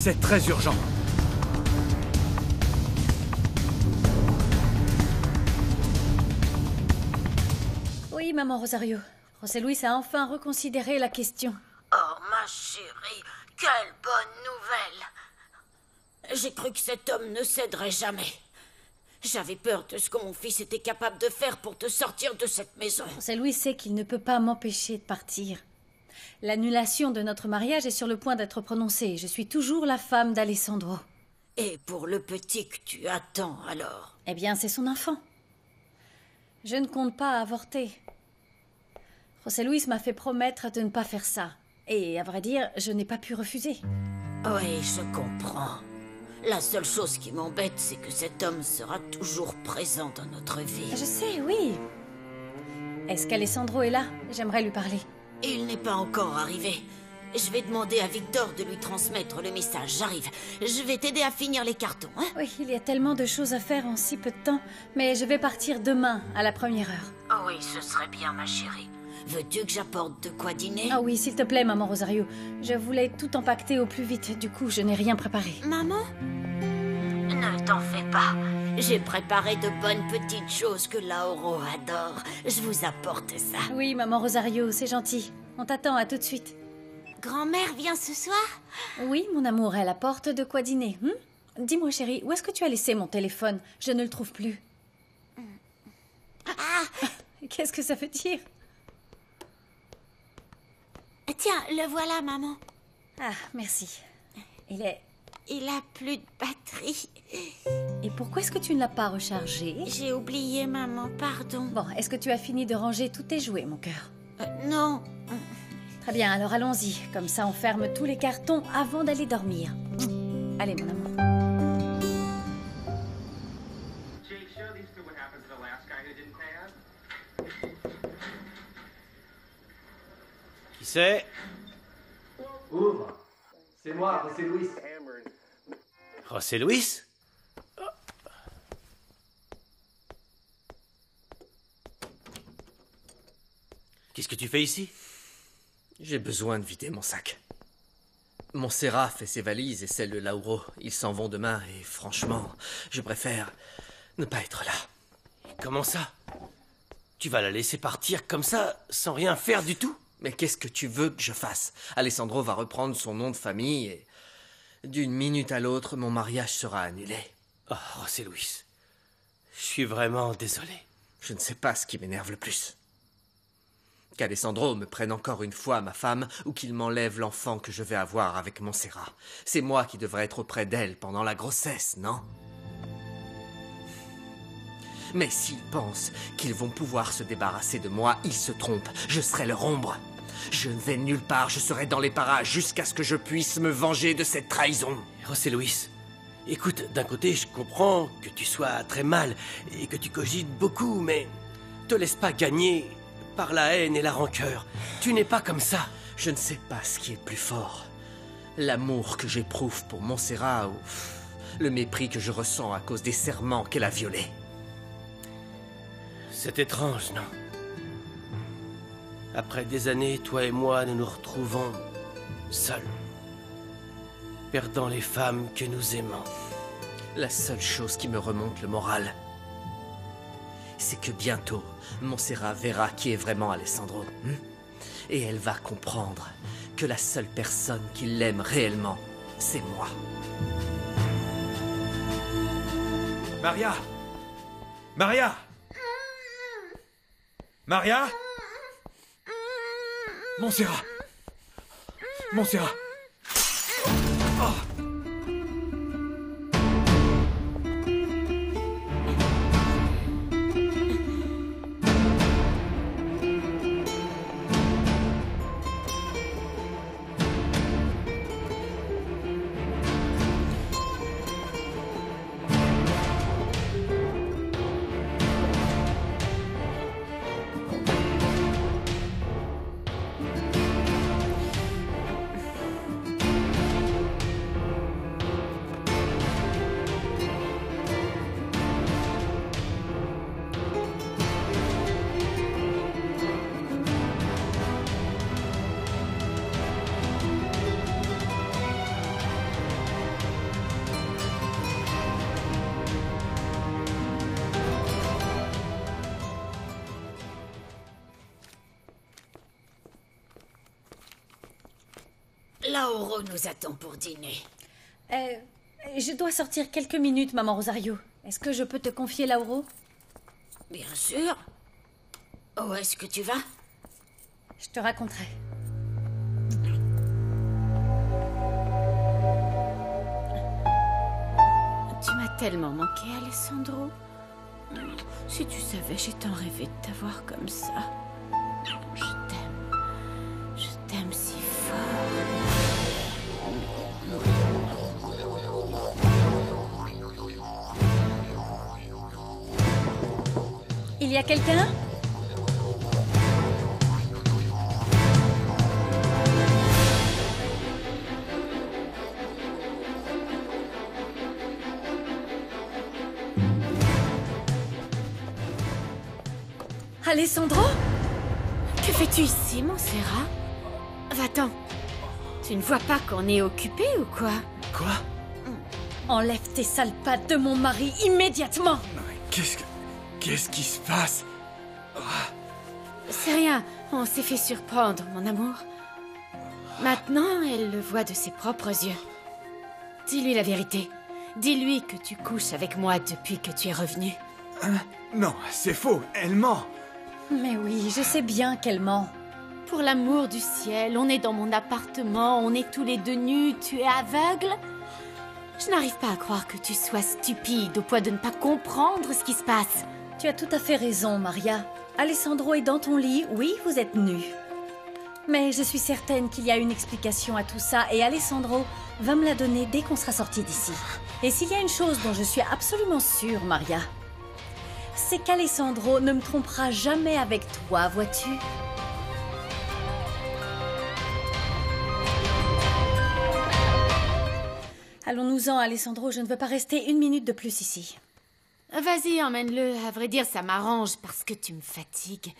C'est très urgent. Oui, maman Rosario. José Luis a enfin reconsidéré la question. Oh, ma chérie, quelle bonne nouvelle. J'ai cru que cet homme ne céderait jamais. J'avais peur de ce que mon fils était capable de faire pour te sortir de cette maison. José Luis sait qu'il ne peut pas m'empêcher de partir. L'annulation de notre mariage est sur le point d'être prononcée. Je suis toujours la femme d'Alessandro. Et pour le petit que tu attends, alors? Eh bien, c'est son enfant. Je ne compte pas avorter. José Luis m'a fait promettre de ne pas faire ça. Et à vrai dire, je n'ai pas pu refuser. Oui, je comprends. La seule chose qui m'embête, c'est que cet homme sera toujours présent dans notre vie. Je sais, oui. Est-ce qu'Alessandro est là? J'aimerais lui parler. Il n'est pas encore arrivé. Je vais demander à Victor de lui transmettre le message. J'arrive. Je vais t'aider à finir les cartons, hein? Oui, il y a tellement de choses à faire en si peu de temps. Mais je vais partir demain, à la première heure. Oh oui, ce serait bien, ma chérie. Veux-tu que j'apporte de quoi dîner? Ah oui, s'il te plaît, maman Rosario. Je voulais tout empaqueter au plus vite. Du coup, je n'ai rien préparé. Maman? Ne t'en fais pas. J'ai préparé de bonnes petites choses que Lauro adore. Je vous apporte ça. Oui, maman Rosario, c'est gentil. On t'attend, à tout de suite. Grand-mère vient ce soir? Oui, mon amour, elle apporte de quoi dîner. Dis-moi, chérie, où est-ce que tu as laissé mon téléphone? Je ne le trouve plus. Ah! Qu'est-ce que ça veut dire? Tiens, le voilà, maman. Ah, merci. Il a plus de batterie. Et pourquoi est-ce que tu ne l'as pas rechargé? J'ai oublié, maman, pardon. Bon, est-ce que tu as fini de ranger tous tes jouets, mon cœur? Non. Très bien, alors allons-y. Comme ça, on ferme tous les cartons avant d'aller dormir. Allez, mon amour. Qui c'est? Ouvre. C'est moi, José Luis. José Luis? Qu'est-ce que tu fais ici? J'ai besoin de vider mon sac. Montserrat fait ses valises et celles de Lauro. Ils s'en vont demain et franchement, je préfère ne pas être là. Comment ça? Tu vas la laisser partir comme ça, sans rien faire du tout? Mais qu'est-ce que tu veux que je fasse? Alessandro va reprendre son nom de famille et d'une minute à l'autre, mon mariage sera annulé. Oh, José Luis, je suis vraiment désolé. Je ne sais pas ce qui m'énerve le plus. Qu'Alessandro me prenne encore une fois ma femme ou qu'il m'enlève l'enfant que je vais avoir avec Montserrat. C'est moi qui devrais être auprès d'elle pendant la grossesse, non? Mais s'ils pensent qu'ils vont pouvoir se débarrasser de moi, ils se trompent. Je serai leur ombre. Je ne vais nulle part, je serai dans les parages jusqu'à ce que je puisse me venger de cette trahison. José Luis, écoute, d'un côté, je comprends que tu sois très mal et que tu cogites beaucoup, mais te laisse pas gagner par la haine et la rancœur. Tu n'es pas comme ça. Je ne sais pas ce qui est plus fort. L'amour que j'éprouve pour Montserrat ou le mépris que je ressens à cause des serments qu'elle a violés. C'est étrange, non? Après des années, toi et moi, nous nous retrouvons seuls, perdant les femmes que nous aimons. La seule chose qui me remonte le moral, c'est que bientôt, Montserrat verra qui est vraiment Alessandro. Et elle va comprendre que la seule personne qui l'aime réellement, c'est moi. Maria! Maria! Maria! Montserrat! Montserrat! Lauro nous attend pour dîner. Je dois sortir quelques minutes, maman Rosario. Est-ce que je peux te confier Lauro? Bien sûr. Où est-ce que tu vas? Je te raconterai. Tu m'as tellement manqué, Alessandro. Si tu savais, j'ai tant rêvé de t'avoir comme ça. Je t'aime. Je t'aime si fort. Il y a quelqu'un? Alessandro? Que fais-tu ici, Montserrat? Va-t'en. Tu ne vois pas qu'on est occupé ou quoi? Quoi? Enlève tes sales pattes de mon mari immédiatement! Non, mais qu'est-ce qui se passe? C'est rien, on s'est fait surprendre, mon amour. Maintenant, elle le voit de ses propres yeux. Dis-lui la vérité. Dis-lui que tu couches avec moi depuis que tu es revenu. Non, c'est faux, elle ment. Mais oui, je sais bien qu'elle ment. Pour l'amour du ciel, on est dans mon appartement, on est tous les deux nus, tu es aveugle? Je n'arrive pas à croire que tu sois stupide au point de ne pas comprendre ce qui se passe. Tu as tout à fait raison, Maria. Alessandro est dans ton lit, oui, vous êtes nus. Mais je suis certaine qu'il y a une explication à tout ça et Alessandro va me la donner dès qu'on sera sorti d'ici. Et s'il y a une chose dont je suis absolument sûre, Maria, c'est qu'Alessandro ne me trompera jamais avec toi, vois-tu? Allons-nous-en, Alessandro, je ne veux pas rester une minute de plus ici. Vas-y, emmène-le. À vrai dire, ça m'arrange parce que tu me fatigues.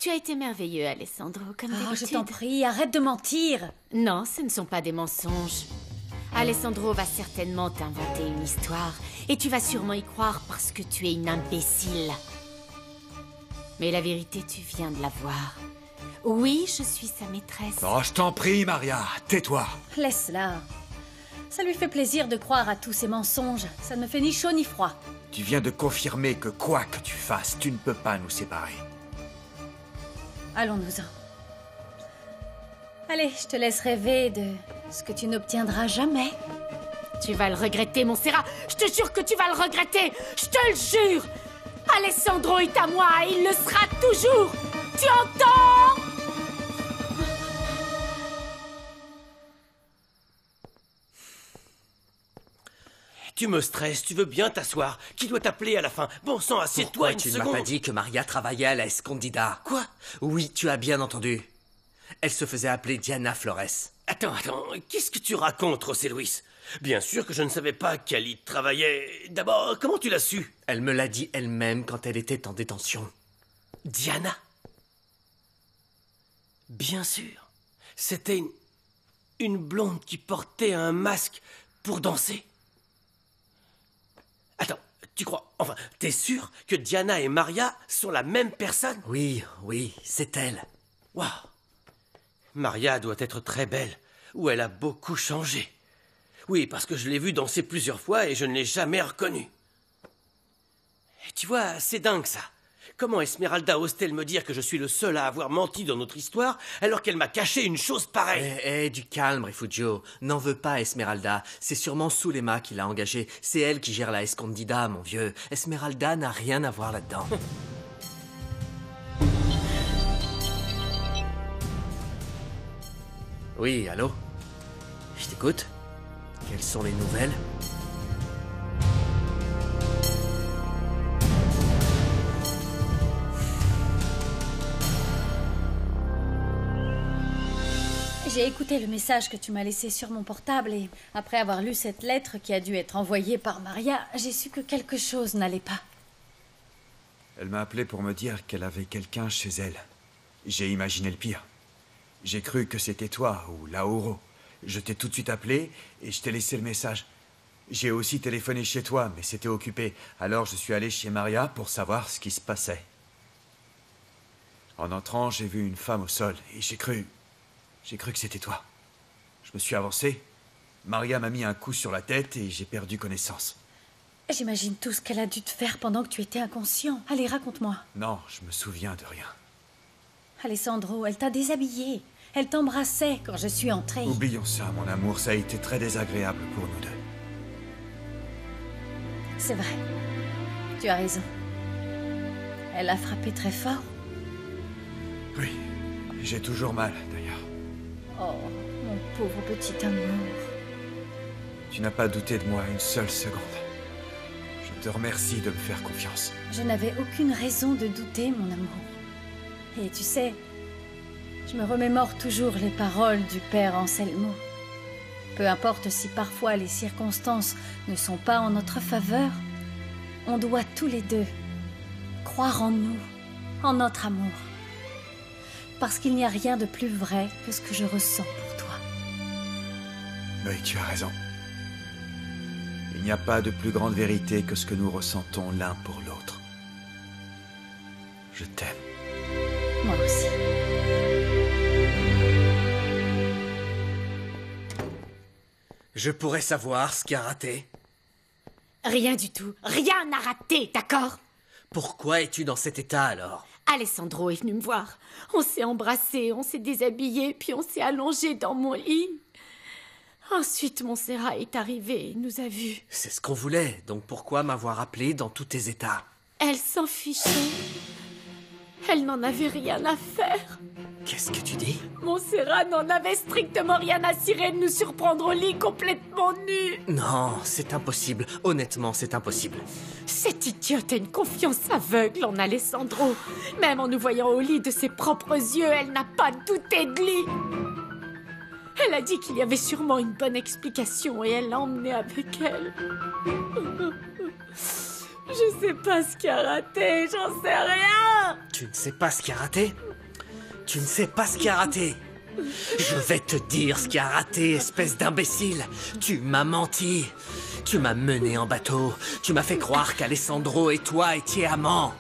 Tu as été merveilleux, Alessandro, comme Oh, d'habitude. je t'en prie, arrête de mentir. Non, ce ne sont pas des mensonges. Alessandro va certainement t'inventer une histoire et tu vas sûrement y croire parce que tu es une imbécile. Mais la vérité, tu viens de la voir. Oui, je suis sa maîtresse. Oh, je t'en prie, Maria, tais-toi. Laisse-la. Ça lui fait plaisir de croire à tous ces mensonges. Ça ne me fait ni chaud ni froid. Tu viens de confirmer que quoi que tu fasses, tu ne peux pas nous séparer. Allons-nous-en. Allez, je te laisse rêver de ce que tu n'obtiendras jamais. Tu vas le regretter, Montserrat. Je te jure que tu vas le regretter. Je te le jure. Alessandro est à moi et il le sera toujours. Tu entends? Tu me stresses, tu veux bien t'asseoir. Qui doit t'appeler à la fin? Bon sang, assieds-toi Pourquoi une tu ne seconde. m'as pas dit que Maria travaillait à la Escondida? Quoi? Oui, tu as bien entendu. Elle se faisait appeler Diana Flores. Attends, qu'est-ce que tu racontes, José Luis? Bien sûr que je ne savais pas qu'elle y travaillait. D'abord, comment tu l'as su? Elle me l'a dit elle-même quand elle était en détention. Diana? Bien sûr. C'était une blonde qui portait un masque pour danser. Attends, tu crois... Enfin, t'es sûr que Diana et Maria sont la même personne? Oui, c'est elle. Waouh! Maria doit être très belle, ou elle a beaucoup changé. Oui, parce que je l'ai vue danser plusieurs fois et je ne l'ai jamais reconnue. Et tu vois, c'est dingue ça. Comment Esmeralda ose-t-elle me dire que je suis le seul à avoir menti dans notre histoire alors qu'elle m'a caché une chose pareille? Du calme, Refugio. N'en veux pas, Esmeralda. C'est sûrement Zulema qui l'a engagée. C'est elle qui gère la Escondida, mon vieux. Esmeralda n'a rien à voir là-dedans. Oui, allô? Je t'écoute. Quelles sont les nouvelles? J'ai écouté le message que tu m'as laissé sur mon portable et après avoir lu cette lettre qui a dû être envoyée par Maria, j'ai su que quelque chose n'allait pas. Elle m'a appelé pour me dire qu'elle avait quelqu'un chez elle. J'ai imaginé le pire. J'ai cru que c'était toi ou Lauro. Je t'ai tout de suite appelé et je t'ai laissé le message. J'ai aussi téléphoné chez toi, mais c'était occupé. Alors je suis allé chez Maria pour savoir ce qui se passait. En entrant, j'ai vu une femme au sol et j'ai cru que c'était toi. Je me suis avancé. Maria m'a mis un coup sur la tête et j'ai perdu connaissance. J'imagine tout ce qu'elle a dû te faire pendant que tu étais inconscient. Allez, raconte-moi. Non, je me souviens de rien. Alessandro, elle t'a déshabillé. Elle t'embrassait quand je suis entrée. Oublions ça, mon amour. Ça a été très désagréable pour nous deux. C'est vrai. Tu as raison. Elle a frappé très fort. Oui, j'ai toujours mal, d'ailleurs. Oh, mon pauvre petit amour. Tu n'as pas douté de moi une seule seconde. Je te remercie de me faire confiance. Je n'avais aucune raison de douter, mon amour. Et tu sais, je me remémore toujours les paroles du père Anselmo. Peu importe si parfois les circonstances ne sont pas en notre faveur, on doit tous les deux croire en nous, en notre amour. Parce qu'il n'y a rien de plus vrai que ce que je ressens pour toi. Oui, tu as raison. Il n'y a pas de plus grande vérité que ce que nous ressentons l'un pour l'autre. Je t'aime. Moi aussi. Je pourrais savoir ce qui a raté. Rien du tout. Rien n'a raté, d'accord? Pourquoi es-tu dans cet état alors? Alessandro est venu me voir. On s'est embrassés, on s'est déshabillés, puis on s'est allongés dans mon lit. Ensuite, Montserrat est arrivée et nous a vus. C'est ce qu'on voulait, donc pourquoi m'avoir appelé dans tous tes états? Elle s'en fichait. Elle n'en avait rien à faire. Qu'est-ce que tu dis? Montserrat n'en avait strictement rien à cirer de nous surprendre au lit complètement nus. Non, c'est impossible. Honnêtement, c'est impossible. Cette idiote a une confiance aveugle en Alessandro. Même en nous voyant au lit de ses propres yeux, elle n'a pas douté de lui. Elle a dit qu'il y avait sûrement une bonne explication et elle l'a emmené avec elle. Je sais pas ce qui a raté, j'en sais rien. Tu ne sais pas ce qui a raté? Tu ne sais pas ce qui a raté? Je vais te dire ce qui a raté, espèce d'imbécile. Tu m'as menti. Tu m'as mené en bateau. Tu m'as fait croire qu'Alessandro et toi étiez amants.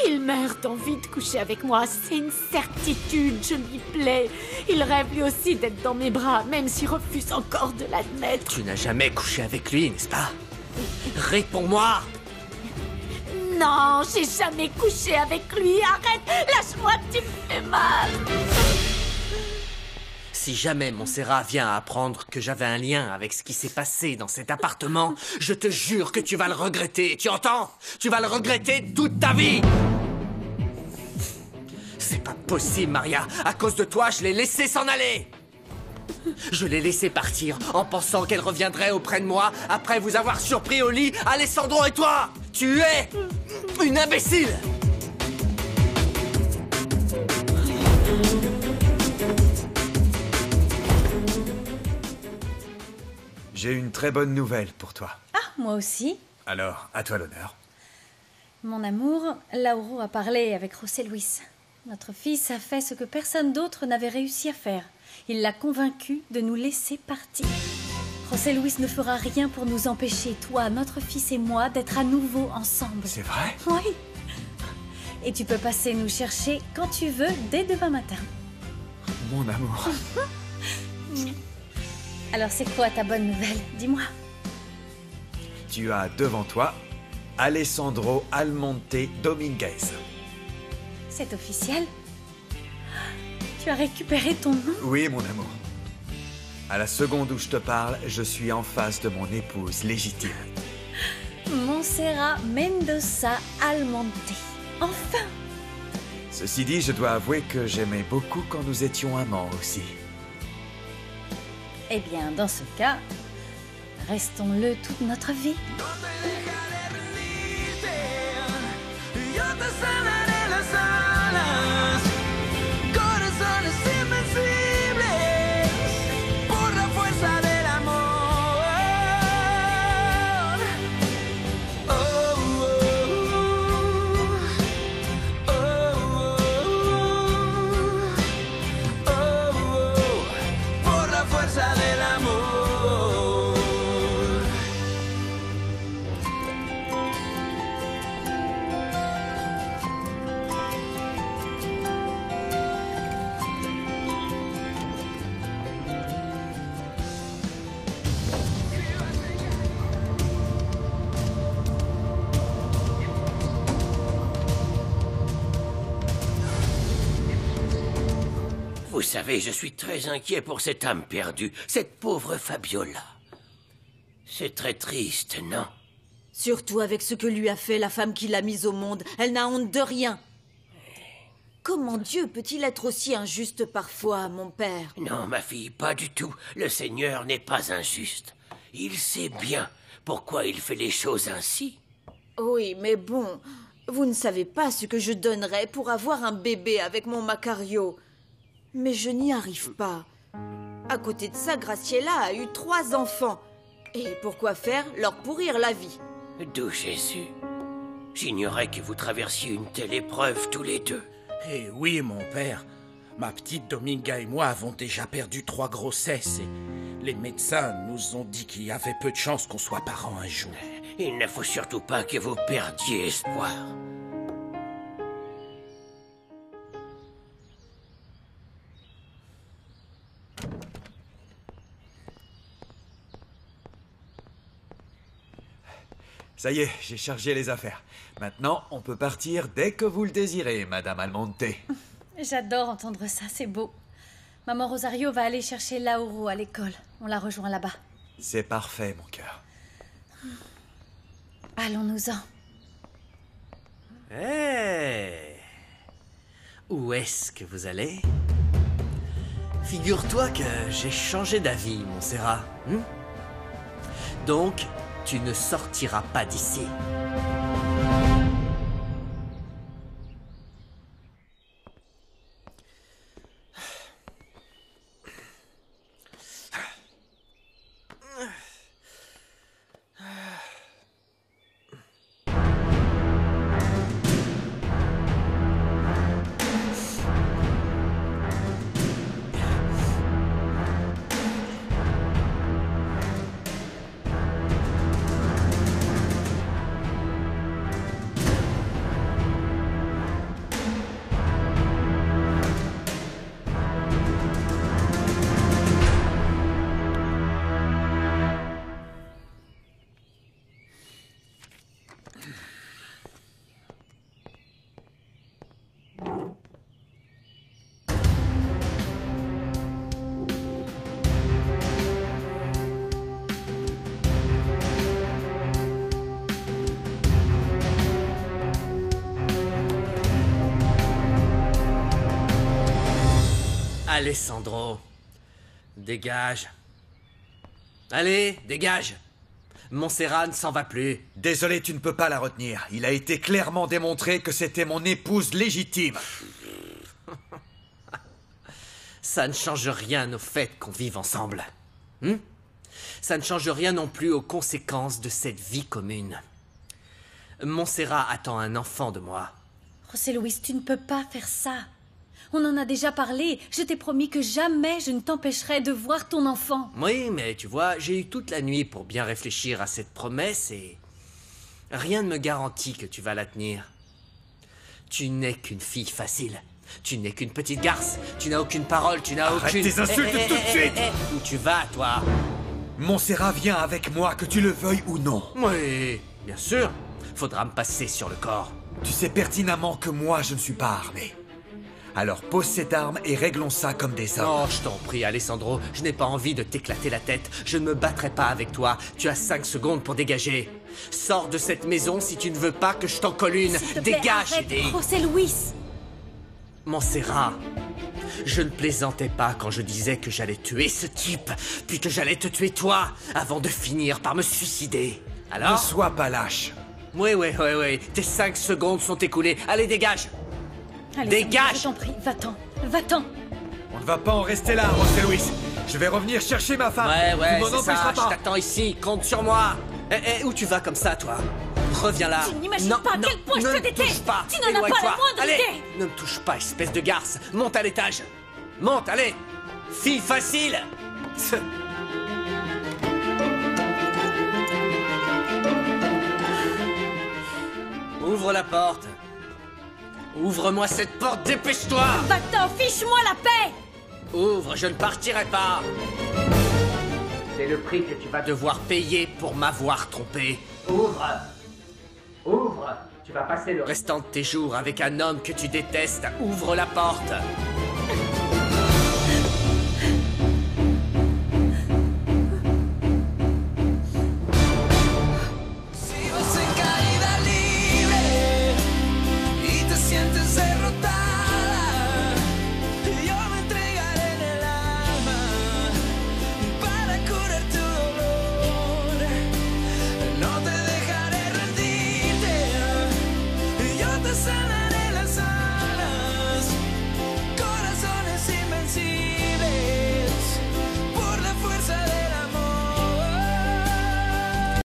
Il meurt d'envie de coucher avec moi, c'est une certitude, je lui plais. Il rêve lui aussi d'être dans mes bras, même s'il refuse encore de l'admettre. Tu n'as jamais couché avec lui, n'est-ce pas? Réponds-moi! Non, j'ai jamais couché avec lui, arrête, lâche-moi, tu me fais mal. Si jamais Montserrat vient à apprendre que j'avais un lien avec ce qui s'est passé dans cet appartement, je te jure que tu vas le regretter, tu entends? Tu vas le regretter toute ta vie! C'est pas possible, Maria. À cause de toi, je l'ai laissé s'en aller. Je l'ai laissé partir en pensant qu'elle reviendrait auprès de moi après vous avoir surpris au lit, Alessandro et toi. Tu es une imbécile. J'ai une très bonne nouvelle pour toi. Ah, moi aussi. Alors, à toi l'honneur. Mon amour, Lauro a parlé avec José Luis. Notre fils a fait ce que personne d'autre n'avait réussi à faire. Il l'a convaincu de nous laisser partir. José Luis ne fera rien pour nous empêcher, toi, notre fils et moi, d'être à nouveau ensemble. C'est vrai? Oui. Et tu peux passer nous chercher quand tu veux, dès demain matin. Mon amour. Alors c'est quoi ta bonne nouvelle? Dis-moi. Tu as devant toi Alessandro Almonte Dominguez. C'est officiel? Tu as récupéré ton nom? Oui, mon amour. À la seconde où je te parle, je suis en face de mon épouse légitime. Montserrat Mendoza Almonte. Enfin! Ceci dit, je dois avouer que j'aimais beaucoup quand nous étions amants aussi. Eh bien, dans ce cas, restons-le toute notre vie. Vous savez, je suis très inquiet pour cette âme perdue, cette pauvre Fabiola. C'est très triste, non? Surtout avec ce que lui a fait la femme qui l'a mise au monde. Elle n'a honte de rien. Comment Dieu peut-il être aussi injuste parfois, mon père? Non, ma fille, pas du tout. Le Seigneur n'est pas injuste. Il sait bien pourquoi il fait les choses ainsi. Oui, mais bon, vous ne savez pas ce que je donnerais pour avoir un bébé avec mon Macario. Mais je n'y arrive pas. À côté de ça, Graciela a eu 3 enfants. Et pourquoi faire? Leur pourrir la vie. D'où Jésus? J'ignorais que vous traversiez une telle épreuve tous les deux. Eh oui, mon père. Ma petite Dominga et moi avons déjà perdu 3 grossesses et les médecins nous ont dit qu'il y avait peu de chances qu'on soit parents un jour. Il ne faut surtout pas que vous perdiez espoir. Ça y est, j'ai chargé les affaires. Maintenant, on peut partir dès que vous le désirez, Madame Almonte. J'adore entendre ça, c'est beau. Maman Rosario va aller chercher Lauro à l'école. On la rejoint là-bas. C'est parfait, mon cœur. Allons-nous-en. Hé! Où est-ce que vous allez? Figure-toi que j'ai changé d'avis, Montserrat. Donc, tu ne sortiras pas d'ici. Alessandro, dégage. Allez, dégage. Montserrat ne s'en va plus. Désolé, tu ne peux pas la retenir. Il a été clairement démontré que c'était mon épouse légitime. Ça ne change rien au fait qu'on vive ensemble. Ça ne change rien non plus aux conséquences de cette vie commune. Montserrat attend un enfant de moi. José Luis, tu ne peux pas faire ça. On en a déjà parlé. Je t'ai promis que jamais je ne t'empêcherai de voir ton enfant. Oui, mais tu vois, j'ai eu toute la nuit pour bien réfléchir à cette promesse et rien ne me garantit que tu vas la tenir. Tu n'es qu'une fille facile. Tu n'es qu'une petite garce. Tu n'as aucune parole, tu n'as Arrête aucune... tes insultes tout de suite. Où tu vas, toi? Montserrat vient avec moi, que tu le veuilles ou non. Oui, bien sûr. Faudra me passer sur le corps. Tu sais pertinemment que moi, je ne suis pas armé. Alors pose cette arme et réglons ça comme des hommes. Oh, je t'en prie, Alessandro. Je n'ai pas envie de t'éclater la tête. Je ne me battrai pas avec toi. Tu as 5 secondes pour dégager. Sors de cette maison si tu ne veux pas que je t'en colle une. S'il te plaît, Dégage, arrête, Eddie. José Luis. Montserrat, je ne plaisantais pas quand je disais que j'allais tuer ce type, puis que j'allais te tuer toi, avant de finir par me suicider. Ne Alors? sois pas lâche. Oui. Tes 5 secondes sont écoulées. Allez, dégage. Allez, Dégage. je t'en prie, va-t'en, va-t'en. On ne va pas en rester là, José Luis. Je vais revenir chercher ma femme. Ouais, Tu m'en c'est empêcheras ça. pas. Je t'attends ici. Compte sur moi. Où tu vas comme ça, toi? Reviens là. Tu n'imagines pas à quel point je te déteste. Ne me touche pas. Tu n'en as pas la Éloigne-toi. moindre Allez, idée. ne me touche pas, espèce de garce. Monte à l'étage. Monte, allez. Fille facile. Ouvre la porte. Ouvre-moi cette porte, dépêche-toi. Va-t'en, fiche-moi la paix. Ouvre, je ne partirai pas. C'est le prix que tu vas devoir payer pour m'avoir trompé. Ouvre. Ouvre. Tu vas passer le restant de tes jours avec un homme que tu détestes. Ouvre la porte.